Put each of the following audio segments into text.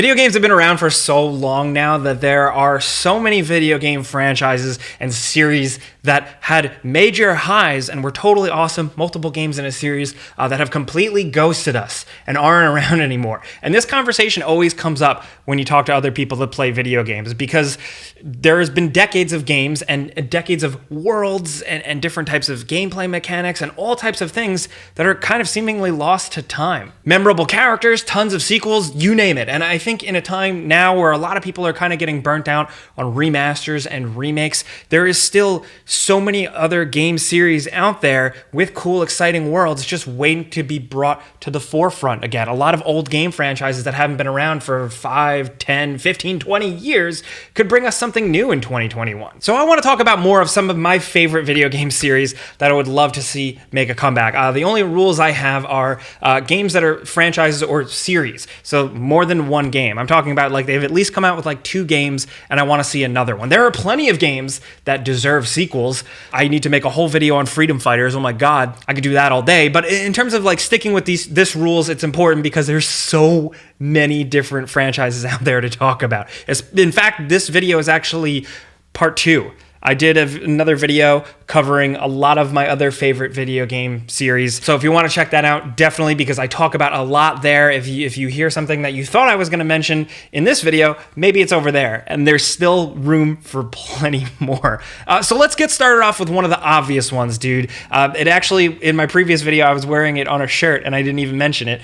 Video games have been around for so long now that there are so many video game franchises and series that had major highs and were totally awesome, multiple games in a series that have completely ghosted us and aren't around anymore. And this conversation always comes up when you talk to other people that play video games, because there has been decades of games and decades of worlds and different types of gameplay mechanics and all types of things that are kind of seemingly lost to time. Memorable characters, tons of sequels, you name it. And I think in a time now where a lot of people are kind of getting burnt out on remasters and remakes, there is still so many other game series out there with cool, exciting worlds just waiting to be brought to the forefront again. A lot of old game franchises that haven't been around for 5, 10, 15, 20 years could bring us something new in 2021. So I want to talk about more of some of my favorite video game series that I would love to see make a comeback. The only rules I have are games that are franchises or series, so more than one game. I'm talking about like they've at least come out with like 2 games and I want to see another one. There are plenty of games that deserve sequels. I need to make a whole video on Freedom Fighters. Oh my God, I could do that all day. But in terms of like sticking with this rules, it's important because there's so many different franchises out there to talk about. In fact, this video is actually part 2. I did another video covering a lot of my other favorite video game series. So if you want to check that out, definitely, because I talk about a lot there. If you hear something that you thought I was going to mention in this video, maybe it's over there. And there's still room for plenty more. So let's get started off with one of the obvious ones, dude. It actually, in my previous video, I was wearing it on a shirt and I didn't even mention it.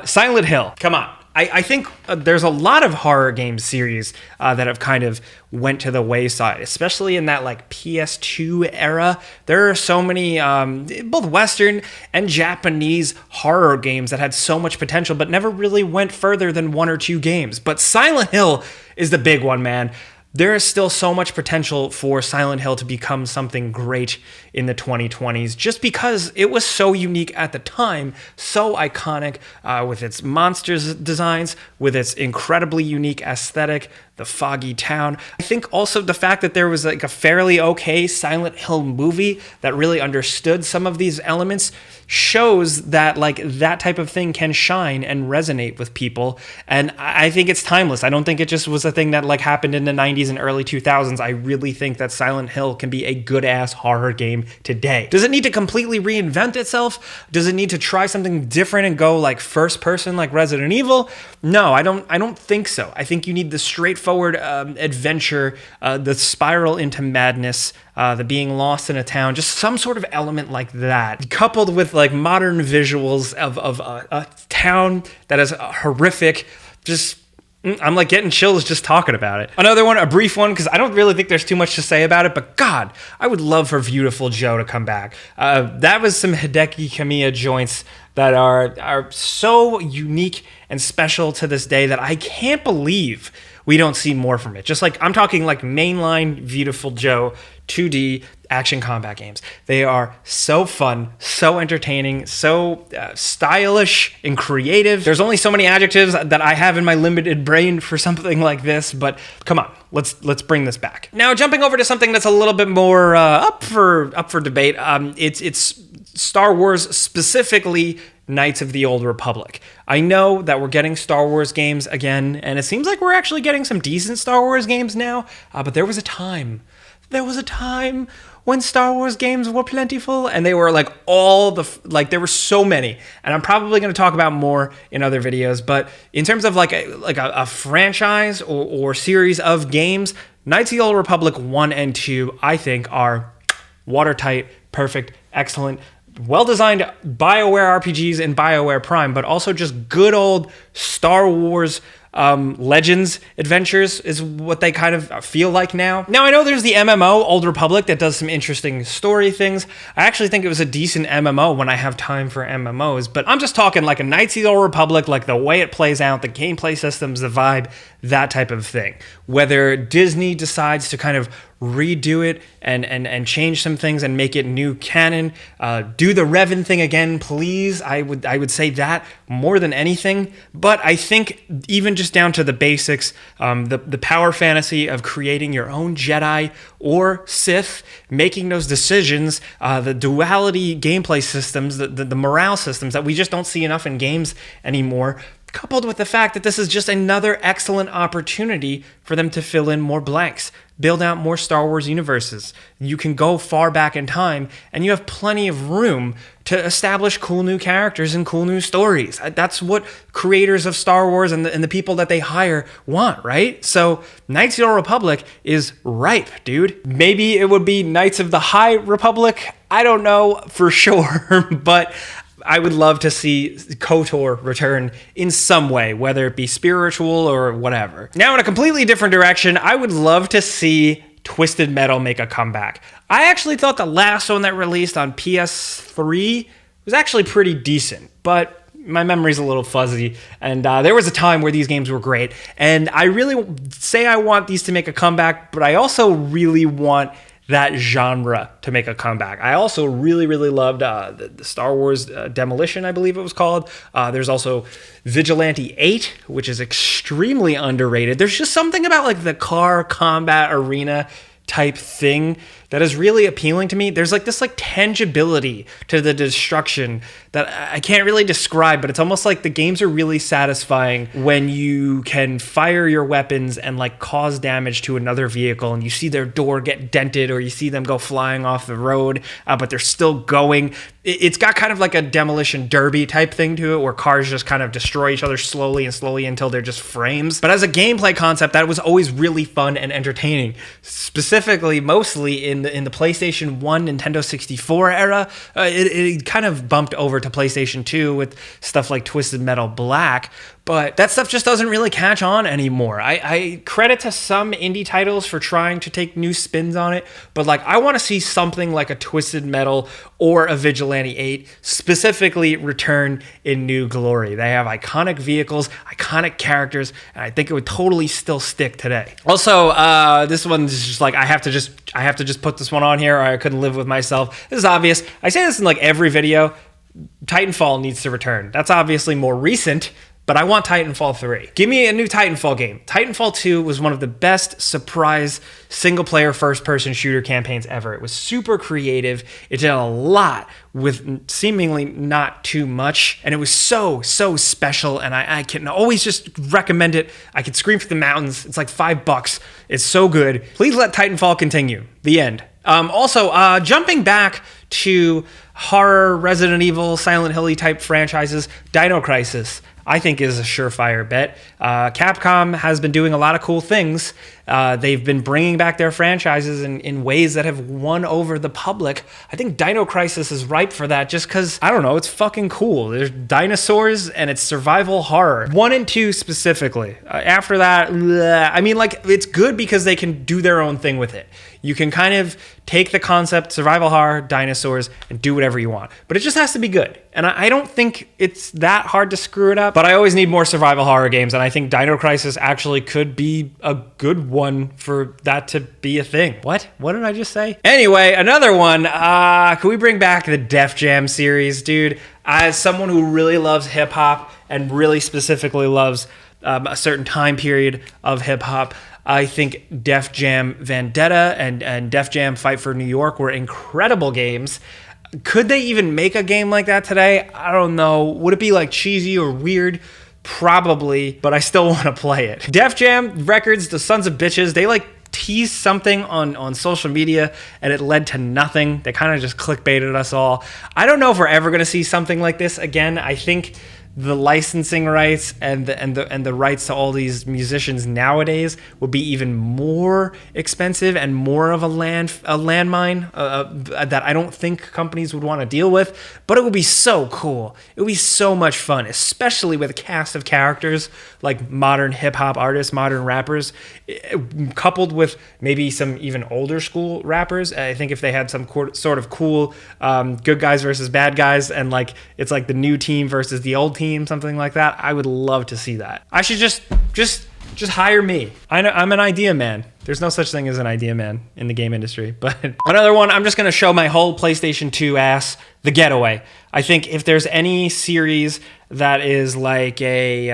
Silent Hill. Come on. I think there's a lot of horror game series that have kind of went to the wayside, especially in that like PS2 era. There are so many both Western and Japanese horror games that had so much potential but never really went further than 1 or 2 games. But Silent Hill is the big one, man. There is still so much potential for Silent Hill to become something great in the 2020s just because it was so unique at the time, so iconic with its monsters designs, with its incredibly unique aesthetic, the foggy town. I think also the fact that there was like a fairly okay Silent Hill movie that really understood some of these elements shows that like that type of thing can shine and resonate with people. And I think it's timeless. I don't think it just was a thing that like happened in the 90s and early 2000s. I really think that Silent Hill can be a good ass horror game today. Does it need to completely reinvent itself? Does it need to try something different and go like first person like Resident Evil? No, I don't think so. I think you need the straightforward adventure, the spiral into madness, the being lost in a town, just some sort of element like that, coupled with like modern visuals of a town that is horrific. Just I'm like getting chills just talking about it. Another one, a brief one, because I don't really think there's too much to say about it, but God, I would love for Beautiful Joe to come back. That was some Hideki Kamiya joints that are so unique and special to this day that I can't believe we don't see more from it. Just like, I'm talking like mainline Beautiful Joe 2D action combat games. They are so fun, so entertaining, so stylish and creative. There's only so many adjectives that I have in my limited brain for something like this, but come on, let's bring this back. Now, jumping over to something that's a little bit more up for debate. It's Star Wars, specifically Knights of the Old Republic. I know that we're getting Star Wars games again, and it seems like we're actually getting some decent Star Wars games now, but there was a time when Star Wars games were plentiful, and they were like there were so many, and I'm probably going to talk about more in other videos, but in terms of like a franchise or series of games, Knights of the Old Republic 1 and 2, I think, are watertight, perfect, excellent, well-designed BioWare RPGs in BioWare Prime, but also just good old Star Wars Legends adventures is what they kind of feel like now. Now, I know there's the MMO, Old Republic, that does some interesting story things. I actually think it was a decent MMO when I have time for MMOs, but I'm just talking like a Knights of the Old Republic, like the way it plays out, the gameplay systems, the vibe, that type of thing. Whether Disney decides to kind of redo it and change some things and make it new canon, do the Revan thing again, please. I would say that more than anything. But I think even just down to the basics, the power fantasy of creating your own Jedi or Sith, making those decisions, the duality gameplay systems, the morale systems that we just don't see enough in games anymore. coupled with the fact that this is just another excellent opportunity for them to fill in more blanks, build out more Star Wars universes. You can go far back in time, and you have plenty of room to establish cool new characters and cool new stories. That's what creators of Star Wars and the people that they hire want, right? So Knights of the Old Republic is ripe, dude. Maybe it would be Knights of the High Republic. I don't know for sure, but I would love to see KOTOR return in some way, whether it be spiritual or whatever. Now, in a completely different direction, I would love to see Twisted Metal make a comeback. I actually thought the last one that released on PS3 was actually pretty decent, but my memory's a little fuzzy, and there was a time where these games were great, and I really say I want these to make a comeback, but I also really want that genre to make a comeback. I also really loved the Star Wars Demolition, I believe it was called. There's also Vigilante 8, which is extremely underrated. There's just something about like the car combat arena type thing that is really appealing to me. There's like this like tangibility to the destruction that I can't really describe, but it's almost like the games are really satisfying when you can fire your weapons and like cause damage to another vehicle, and you see their door get dented, or you see them go flying off the road, but they're still going. It's got kind of like a demolition derby type thing to it, where cars just kind of destroy each other slowly until they're just frames. But as a gameplay concept, that was always really fun and entertaining. Specifically, mostly in the PlayStation 1, Nintendo 64 era, it kind of bumped over to PlayStation 2 with stuff like Twisted Metal Black, but that stuff just doesn't really catch on anymore. I credit to some indie titles for trying to take new spins on it, but like I want to see something like a Twisted Metal or a Vigilante 8 specifically return in new glory. They have iconic vehicles, iconic characters, and I think it would totally still stick today. Also, this one's just like I have to just put this one on here, or I couldn't live with myself. This is obvious. I say this in like every video. Titanfall needs to return. That's obviously more recent, but I want Titanfall 3. Give me a new Titanfall game. Titanfall 2 was one of the best surprise single-player first-person shooter campaigns ever. It was super creative. It did a lot with seemingly not too much, and it was so special, and I can always just recommend it. I could scream from the mountains. It's like $5. It's so good. Please let Titanfall continue. The end. Also, jumping back to horror, Resident Evil, Silent Hill type franchises, Dino Crisis, I think is a surefire bet. Capcom has been doing a lot of cool things. They've been bringing back their franchises in ways that have won over the public. I think Dino Crisis is ripe for that just because, I don't know, it's fucking cool. There's dinosaurs and it's survival horror. 1 and 2 specifically. After that, I mean, like, it's good because they can do their own thing with it. You can kind of take the concept, survival horror, dinosaurs, and do whatever you want. But it just has to be good. And I don't think it's that hard to screw it up, but I always need more survival horror games, and I think Dino Crisis actually could be a good one for that to be a thing. What did I just say? Anyway, another one. Can we bring back the Def Jam series? Dude, as someone who really loves hip-hop and really specifically loves a certain time period of hip-hop, I think Def Jam Vendetta and Def Jam Fight for New York were incredible games. Could they even make a game like that today? I don't know. Would it be like cheesy or weird? Probably, but I still want to play it. Def Jam Records, the sons of bitches, they like teased something on social media and it led to nothing. They kind of just clickbaited us all. I don't know if we're ever going to see something like this again. I think the licensing rights and the rights to all these musicians nowadays would be even more expensive and more of a landmine that I don't think companies would want to deal with. But it would be so cool. It would be so much fun, especially with a cast of characters like modern hip hop artists, modern rappers, coupled with maybe some even older school rappers. I think if they had some sort of cool good guys versus bad guys, and like it's like the new team versus the old team, something like that, I would love to see that. I should just hire me. I'm an idea man. There's no such thing as an idea man in the game industry. But another one, I'm just going to show my whole PlayStation 2 ass, The Getaway. I think if there's any series that is like a,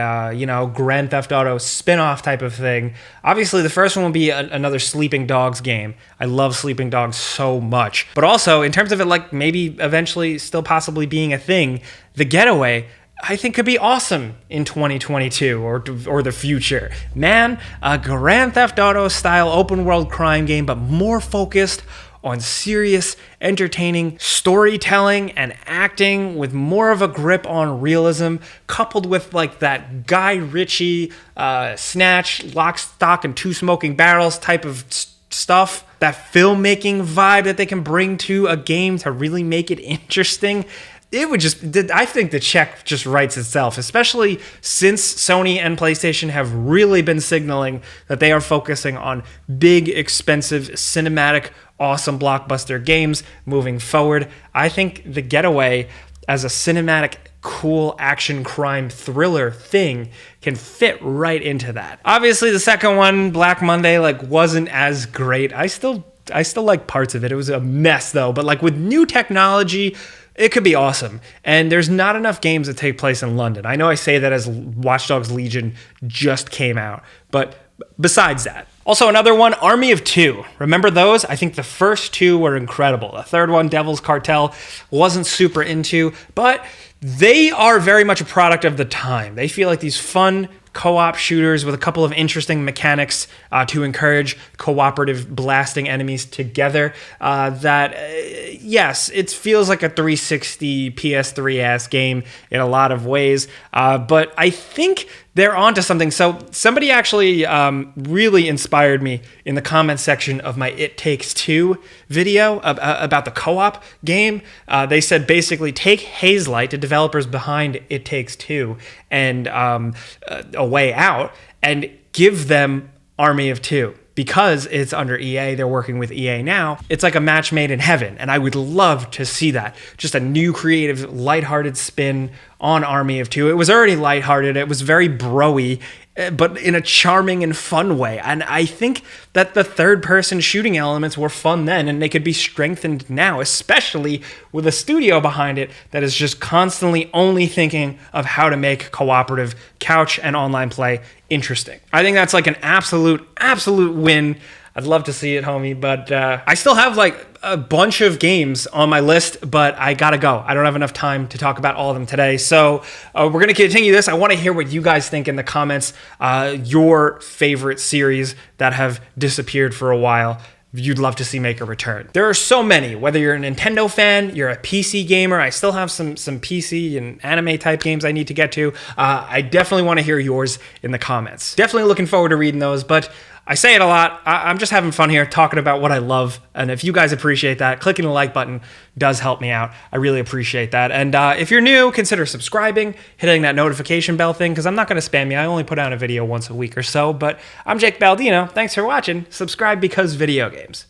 Grand Theft Auto spin-off type of thing, obviously the first one will be another Sleeping Dogs game. I love Sleeping Dogs so much. But also, in terms of it like maybe eventually still possibly being a thing, The Getaway, I think could be awesome in 2022 or the future. Man, a Grand Theft Auto style open world crime game, but more focused on serious, entertaining storytelling and acting with more of a grip on realism, coupled with like that Guy Ritchie, Snatch, Lock, Stock, and Two Smoking Barrels type of stuff, that filmmaking vibe that they can bring to a game to really make it interesting. It would just, I think the check just writes itself, especially since Sony and PlayStation have really been signaling that they are focusing on big, expensive, cinematic, awesome blockbuster games moving forward. I think the Getaway as a cinematic, cool action crime thriller thing can fit right into that. Obviously, the second one, Black Monday, like wasn't as great. I still like parts of it. It was a mess though, but like with new technology, it could be awesome. And there's not enough games that take place in London. I know I say that as Watch Dogs Legion just came out, but besides that. Also, another one, Army of Two. Remember those? I think the first two were incredible. The third one, Devil's Cartel, wasn't super into, but they are very much a product of the time. They feel like these fun co-op shooters with a couple of interesting mechanics to encourage cooperative blasting enemies together. Yes, it feels like a 360 PS3-ass game in a lot of ways, but I think they're onto something. So somebody actually really inspired me in the comment section of my It Takes Two video about the co-op game. They said basically take Hazelight, the developers behind It Takes Two, and A Way Out, and give them Army of Two. Because it's under EA, they're working with EA now, it's like a match made in heaven, and I would love to see that. Just a new creative, lighthearted spin on Army of Two. It was already lighthearted, it was very bro-y, but in a charming and fun way. And I think that the third-person shooting elements were fun then, and they could be strengthened now, especially with a studio behind it that is just constantly only thinking of how to make cooperative couch and online play interesting. I think that's like an absolute win. I'd love to see it, homie, but I still have like a bunch of games on my list, but I gotta go. I don't have enough time to talk about all of them today. So we're gonna continue this. I wanna hear what you guys think in the comments, your favorite series that have disappeared for a while. You'd love to see make a return. There are so many, whether you're a Nintendo fan, you're a PC gamer. I still have some PC and anime type games I need to get to. I definitely want to hear yours in the comments. Definitely looking forward to reading those, but I say it a lot. I'm just having fun here talking about what I love. And if you guys appreciate that, clicking the like button does help me out. I really appreciate that. And if you're new, consider subscribing, hitting that notification bell thing, because I'm not going to spam you. I only put out a video once a week or so. But I'm Jake Baldino. Thanks for watching. Subscribe because video games.